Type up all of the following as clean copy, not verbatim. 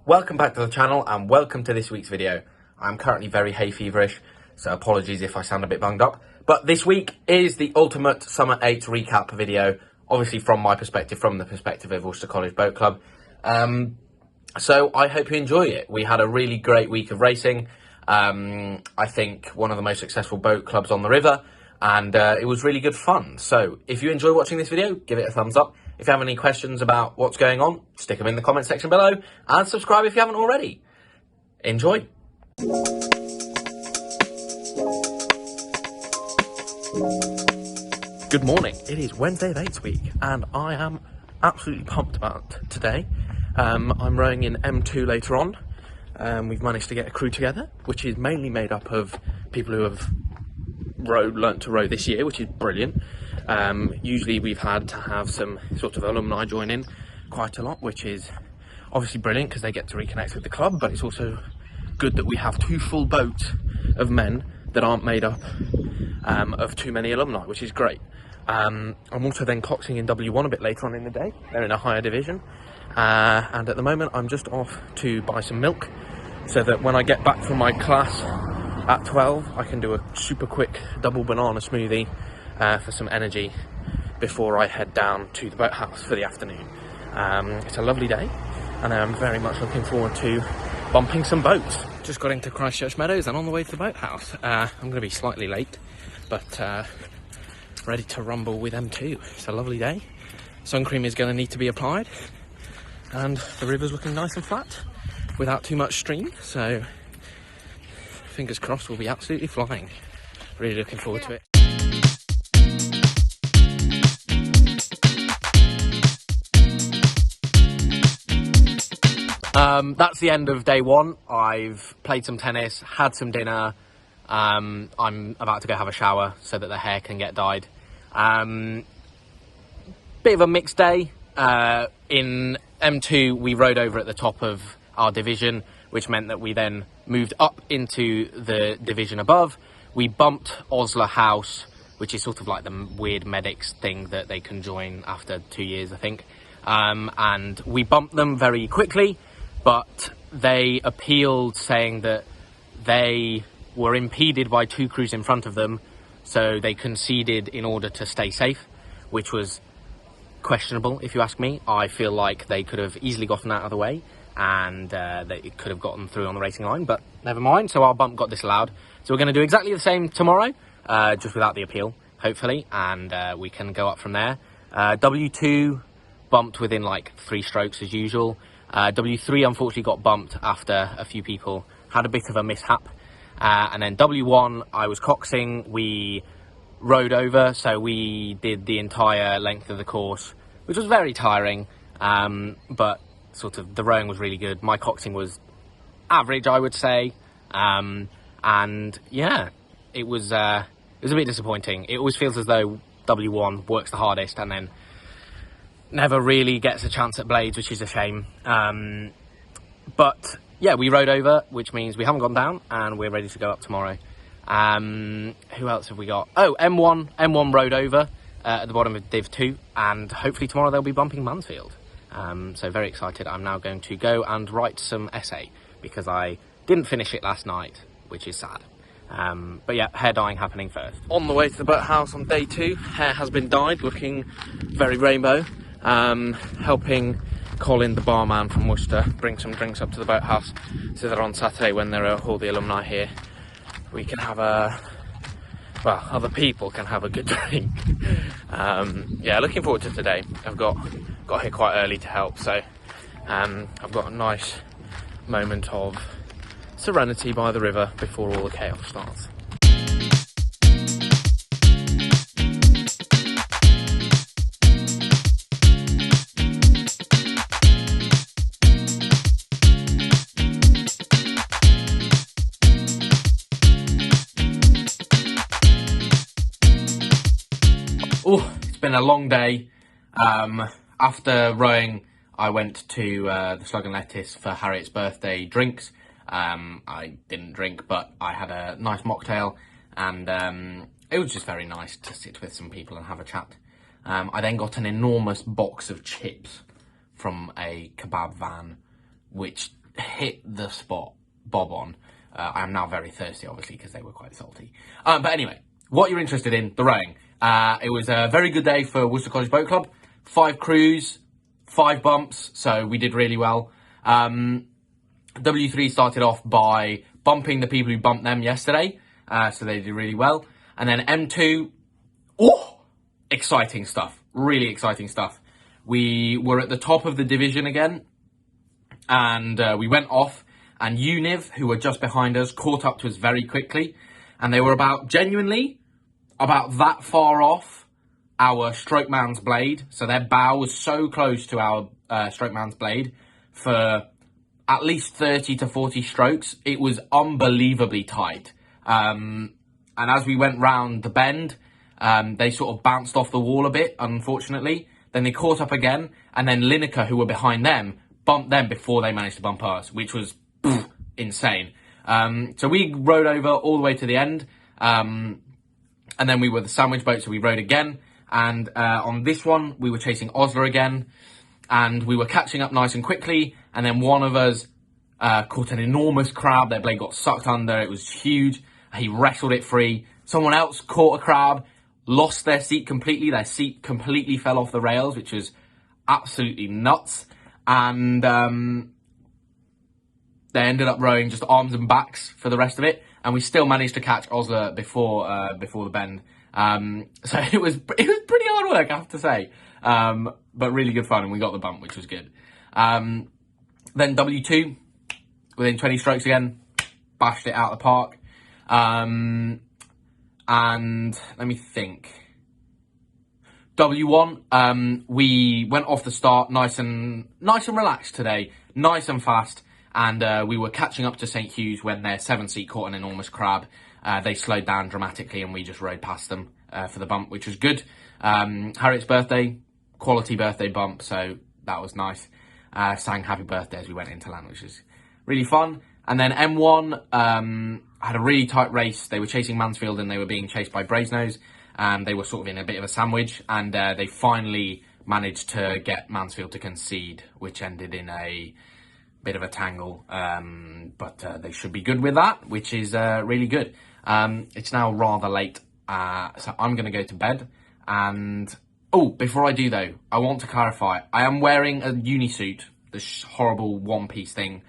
Welcome back to the channel and welcome to this week's video. I'm currently very hay feverish, so apologies if I sound a bit bunged up. But this week is the ultimate Summer 8 recap video, obviously from my perspective, from the perspective of Worcester College Boat Club. So I hope you enjoy it. We had a really great week of racing. I think one of the most successful boat clubs on the river, and it was really good fun. So if you enjoy watching this video, give it a thumbs up. If you have any questions about what's going on, stick them in the comment section below, and subscribe if you haven't already. Enjoy. Good morning. It is Wednesday of 8th week, and I am absolutely pumped about today. I'm rowing in M2 later on. We've managed to get a crew together, which is mainly made up of people who have learnt to row this year, which is brilliant. Usually we've had to have some sort of alumni join in quite a lot, which is obviously brilliant because they get to reconnect with the club, but it's also good that we have two full boats of men that aren't made up of too many alumni, which is great. I'm also then coxing in W1 a bit later on in the day. They're in a higher division, and at the moment I'm just off to buy some milk so that when I get back from my class at 12 I can do a super quick double banana smoothie for some energy before I head down to the boathouse for the afternoon. It's a lovely day and I'm very much looking forward to bumping some boats. Just got into Christchurch Meadows and on the way to the boathouse. I'm going to be slightly late, but ready to rumble with M2. It's a lovely day. Sun cream is going to need to be applied and the river's looking nice and flat without too much stream, so fingers crossed we'll be absolutely flying. Really looking forward to it. That's the end of day one. I've played some tennis, had some dinner. I'm about to go have a shower so that the hair can get dyed. Bit of a mixed day. In M2 we rode over at the top of our division, which meant that we then moved up into the division above. We bumped Osler House, which is sort of like the weird medics thing that they can join after 2 years, I think. And we bumped them very quickly, but they appealed saying that they were impeded by two crews in front of them, so they conceded in order to stay safe, which was questionable if you ask me. I feel like they could have easily gotten out of the way and they could have gotten through on the racing line, but never mind. So our bump got disallowed, so we're going to do exactly the same tomorrow, just without the appeal, hopefully, and we can go up from there. W2 bumped within like 3 strokes as usual. W3 unfortunately got bumped after a few people had a bit of a mishap, and then W1 I was coxing. We rowed over, so we did the entire length of the course, which was very tiring, but sort of the rowing was really good. My coxing was average, I would say, and yeah, it was a bit disappointing. It always feels as though W1 works the hardest and then never really gets a chance at blades, which is a shame. But yeah, we rowed over, which means we haven't gone down and we're ready to go up tomorrow. Who else have we got? Oh, M1 rowed over at the bottom of Div 2, and hopefully tomorrow they'll be bumping Mansfield. So very excited. I'm now going to go and write some essay because I didn't finish it last night, which is sad. But yeah, hair dyeing happening first. On the way to the boathouse on day 2, hair has been dyed, looking very rainbow. Helping Colin, the barman from Worcester, bring some drinks up to the boathouse so that on Saturday when there are all the alumni here, we can have other people can have a good drink. Yeah, looking forward to today. I've got here quite early to help, so I've got a nice moment of serenity by the river before all the chaos starts. Oh, it's been a long day. After rowing, I went to the Slug and Lettuce for Harriet's birthday drinks. I didn't drink, but I had a nice mocktail, and it was just very nice to sit with some people and have a chat. I then got an enormous box of chips from a kebab van, which hit the spot bob on. I am now very thirsty, obviously, because they were quite salty. But anyway, what you're interested in, the rowing. It was a very good day for Worcester College Boat Club. 5 crews, 5 bumps, so we did really well. W3 started off by bumping the people who bumped them yesterday, so they did really well. And then M2, exciting stuff, really exciting stuff. We were at the top of the division again, and we went off, and Univ, who were just behind us, caught up to us very quickly, and they were genuinely about that far off our strokeman's blade. So their bow was so close to our strokeman's blade for at least 30 to 40 strokes. It was unbelievably tight. And as we went round the bend, they sort of bounced off the wall a bit, unfortunately. Then they caught up again, and then Lineker, who were behind them, bumped them before they managed to bump us, which was insane. So we rowed over all the way to the end, and then we were the sandwich boat, so we rowed again. And on this one, we were chasing Osler again, and we were catching up nice and quickly. And then one of us caught an enormous crab. Their blade got sucked under. It was huge. He wrestled it free. Someone else caught a crab, lost their seat completely. Their seat completely fell off the rails, which was absolutely nuts. And they ended up rowing just arms and backs for the rest of it. And we still managed to catch Osler before the bend. So it was pretty hard work, I have to say. But really good fun, and we got the bump, which was good. Then W2, within 20 strokes again, bashed it out of the park. And let me think. W1, we went off the start nice and relaxed today, nice and fast, and we were catching up to St. Hugh's when their 7-seat caught an enormous crab. They slowed down dramatically, and we just rode past them for the bump, which was good. Harriet's birthday, quality birthday bump, so that was nice. Sang happy birthday as we went into land, which was really fun. And then M1 had a really tight race. They were chasing Mansfield, and they were being chased by Brasenose, and they were sort of in a bit of a sandwich, and they finally managed to get Mansfield to concede, which ended in a bit of a tangle, but they should be good with that, which is really good. It's now rather late, so I'm going to go to bed. And before I do though, I want to clarify, I am wearing a unisuit, this horrible one-piece thing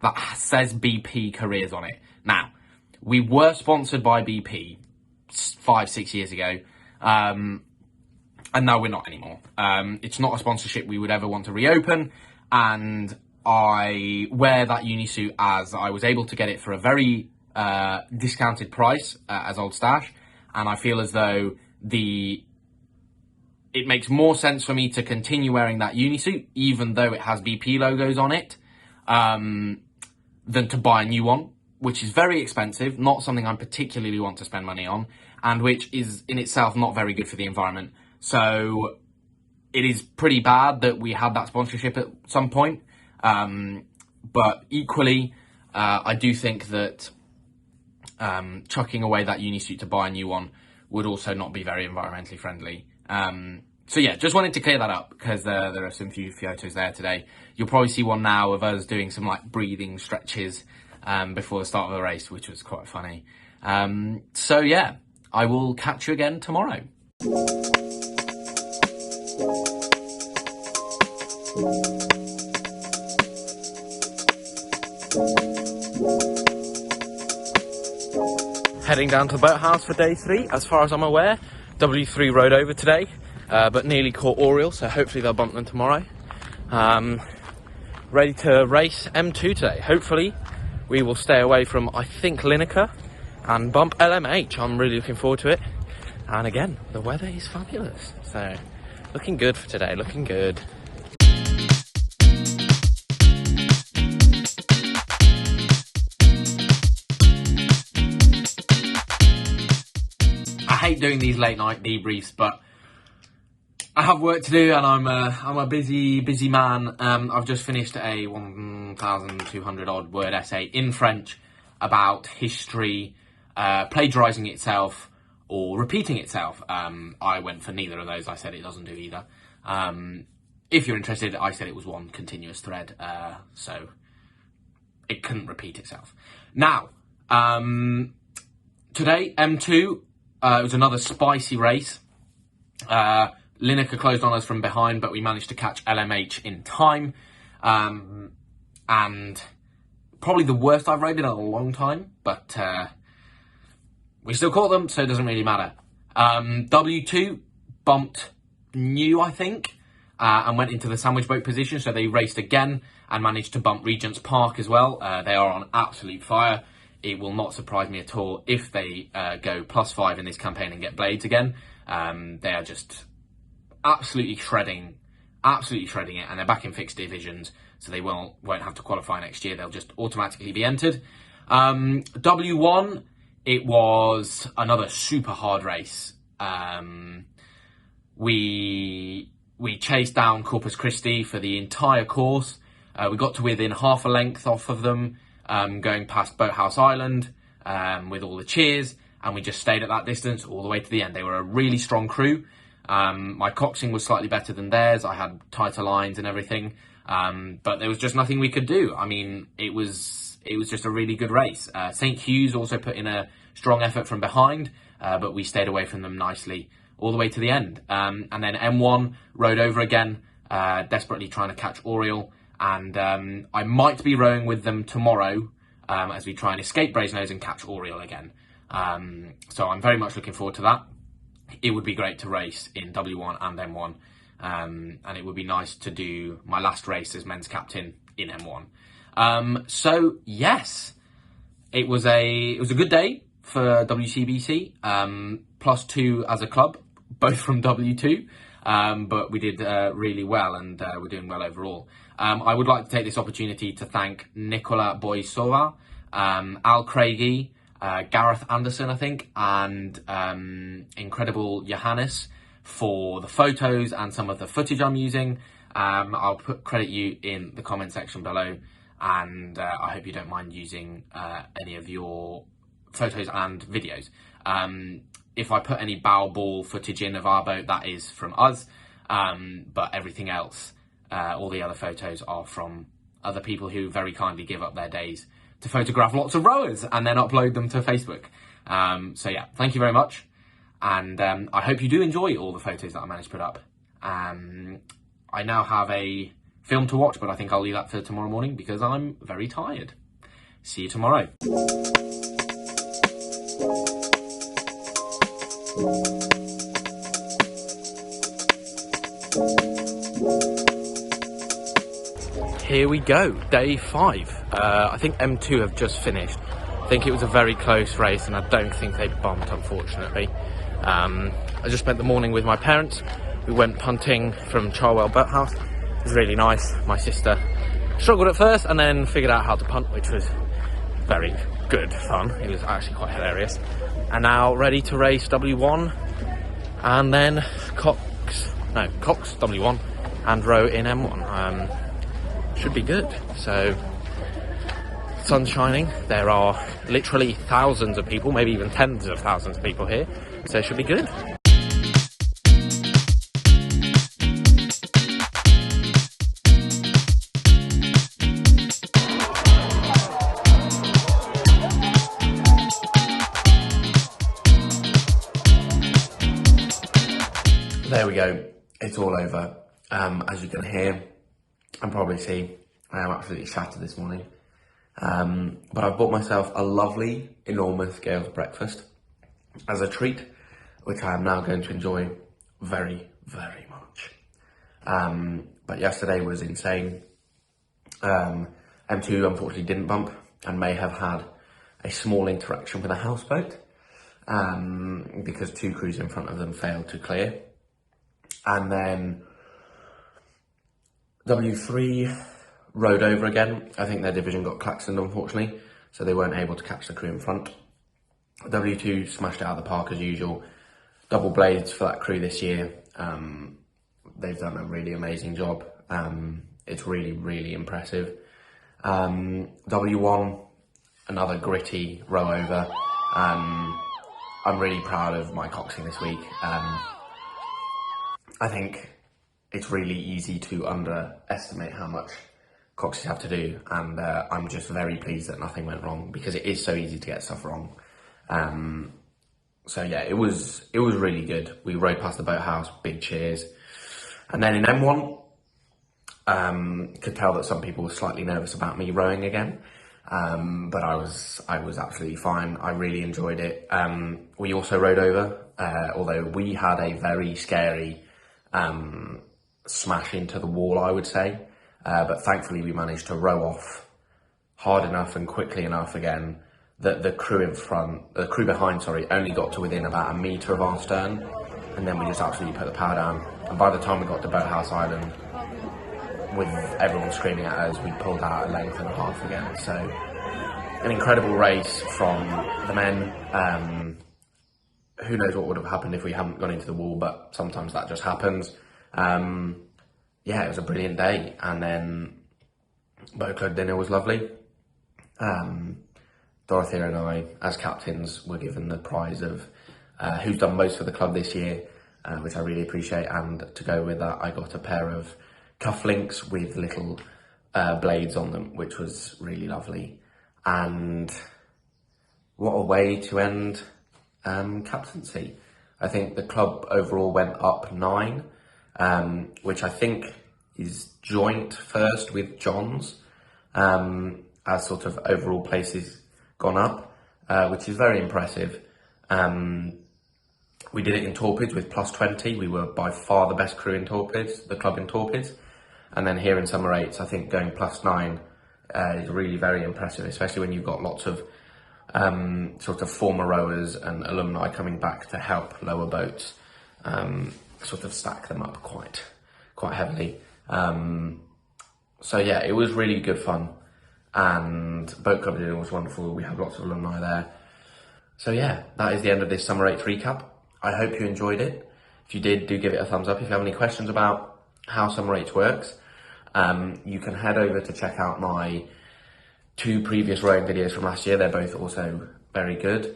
that says BP Careers on it. Now, we were sponsored by BP 5-6 years ago, and now we're not anymore. It's not a sponsorship we would ever want to reopen, and I wear that unisuit as I was able to get it for a very discounted price as Old Stash, and I feel as though it makes more sense for me to continue wearing that unisuit, even though it has BP logos on it, than to buy a new one, which is very expensive, not something I particularly want to spend money on, and which is in itself not very good for the environment. So it is pretty bad that we had that sponsorship at some point, but equally, I do think that chucking away that unisuit to buy a new one would also not be very environmentally friendly. So yeah, just wanted to clear that up, because there are some few photos there today. You'll probably see one now of us doing some like breathing stretches before the start of the race, which was quite funny. So yeah, I will catch you again tomorrow. Heading down to the boathouse for day 3, as far as I'm aware. W3 rode over today, but nearly caught Oriel, so hopefully they'll bump them tomorrow. Ready to race M2 today. Hopefully we will stay away from, I think, Lineker and bump LMH. I'm really looking forward to it. And again, the weather is fabulous. So looking good for today, looking good. I hate doing these late night debriefs, but I have work to do, and I'm a busy man. I've just finished a 1,200 odd word essay in French about history plagiarising itself or repeating itself. I went for neither of those. I said it doesn't do either. If you're interested, I said it was one continuous thread. So it couldn't repeat itself. Now, today, M2, it was another spicy race. Lineker closed on us from behind, but we managed to catch LMH in time. And probably the worst I've rode in a long time, but we still caught them, so it doesn't really matter. W2 bumped new, I think, and went into the sandwich boat position, so they raced again and managed to bump Regent's Park as well. They are on absolute fire. It will not surprise me at all if they go +5 in this campaign and get blades again. They are just absolutely shredding it, and they're back in fixed divisions, so they won't have to qualify next year. They'll just automatically be entered. W1, it was another super hard race. We chased down Corpus Christi for the entire course. We got to within half a length off of them, going past Boathouse Island with all the cheers, and we just stayed at that distance all the way to the end. They were a really strong crew. My coxing was slightly better than theirs. I had tighter lines and everything, but there was just nothing we could do. I mean, it was just a really good race. St. Hugh's also put in a strong effort from behind, but we stayed away from them nicely all the way to the end. And then M1 rode over again, desperately trying to catch Oriole. And I might be rowing with them tomorrow as we try and escape Brasenose and catch Oriole again. So I'm very much looking forward to that. It would be great to race in W1 and M1. And it would be nice to do my last race as men's captain in M1. So yes, it was a good day for WCBC. +2 as a club, both from W2. But we did really well, and we're doing well overall. I would like to take this opportunity to thank Nicola Boisova, Al Craigie, Gareth Anderson, I think, and incredible Johannes for the photos and some of the footage I'm using. I'll credit you in the comment section below, and I hope you don't mind using any of your photos and videos. If I put any bow ball footage in of our boat, that is from us, but everything else, all the other photos are from other people who very kindly give up their days to photograph lots of rowers and then upload them to Facebook. So yeah, thank you very much, and I hope you do enjoy all the photos that I managed to put up. I now have a film to watch, but I think I'll leave that for tomorrow morning because I'm very tired. See you tomorrow. Here we go, day 5. I think M2 have just finished. I think it was a very close race, and I don't think they bumped, unfortunately. I just spent the morning with my parents. We went punting from Charwell Boathouse. It was really nice. My sister struggled at first and then figured out how to punt, which was very good fun. It was actually quite hilarious. And now ready to race W1 and then coxed W1 and row in M1. Should be good. So, sun's shining. There are literally thousands of people, maybe even tens of thousands of people here. So it should be good. There we go. It's all over. As you can hear and probably see, I am absolutely shattered this morning. But I've bought myself a lovely, enormous Gale's breakfast as a treat, which I am now going to enjoy very, very much. But yesterday was insane. M2 unfortunately didn't bump and may have had a small interaction with a houseboat because 2 crews in front of them failed to clear. And then W3 rode over again. I think their division got klaxoned, unfortunately, so they weren't able to catch the crew in front. W2 smashed it out of the park as usual. Double blades for that crew this year. They've done a really amazing job. It's really, really impressive. W1, another gritty row over. I'm really proud of my coxing this week. I think it's really easy to underestimate how much coxes have to do, and I'm just very pleased that nothing went wrong, because it is so easy to get stuff wrong. So yeah, it was really good. We rode past the boathouse, big cheers, and then in M1, could tell that some people were slightly nervous about me rowing again, but I was absolutely fine. I really enjoyed it. We also rowed over, although we had a very scary smash into the wall, I would say. But thankfully we managed to row off hard enough and quickly enough again that the crew behind, only got to within about a metre of our stern, and then we just absolutely put the power down. And by the time we got to Boathouse Island, with everyone screaming at us, we pulled out a length and a half again. So an incredible race from the men. Who knows what would have happened if we hadn't gone into the wall, but sometimes that just happens. Yeah, it was a brilliant day, and then boat club dinner was lovely. Dorothea and I, as captains, were given the prize of who's done most for the club this year, which I really appreciate, and to go with that I got a pair of cufflinks with little blades on them, which was really lovely. And what a way to end captaincy. I think the club overall went up 9, which I think is joint first with John's, as sort of overall places gone up, which is very impressive. We did it in torpids with +20. We were by far the best crew in torpids, the club in torpids. And then here in summer 8s, I think going +9 is really very impressive, especially when you've got lots of sort of former rowers and alumni coming back to help lower boats, sort of stack them up quite heavily. So yeah, it was really good fun, and boat club dinner was wonderful. We had lots of alumni there. So yeah, that is the end of this summer 8 recap. I hope you enjoyed it. If you did, do give it a thumbs up. If you have any questions about how summer 8 works, you can head over to check out my 2 previous rowing videos from last year. They're both also very good,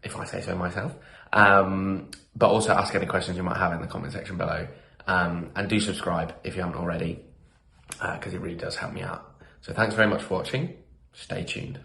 if I say so myself. But also ask any questions you might have in the comment section below. And do subscribe if you haven't already, because it really does help me out. So thanks very much for watching. Stay tuned.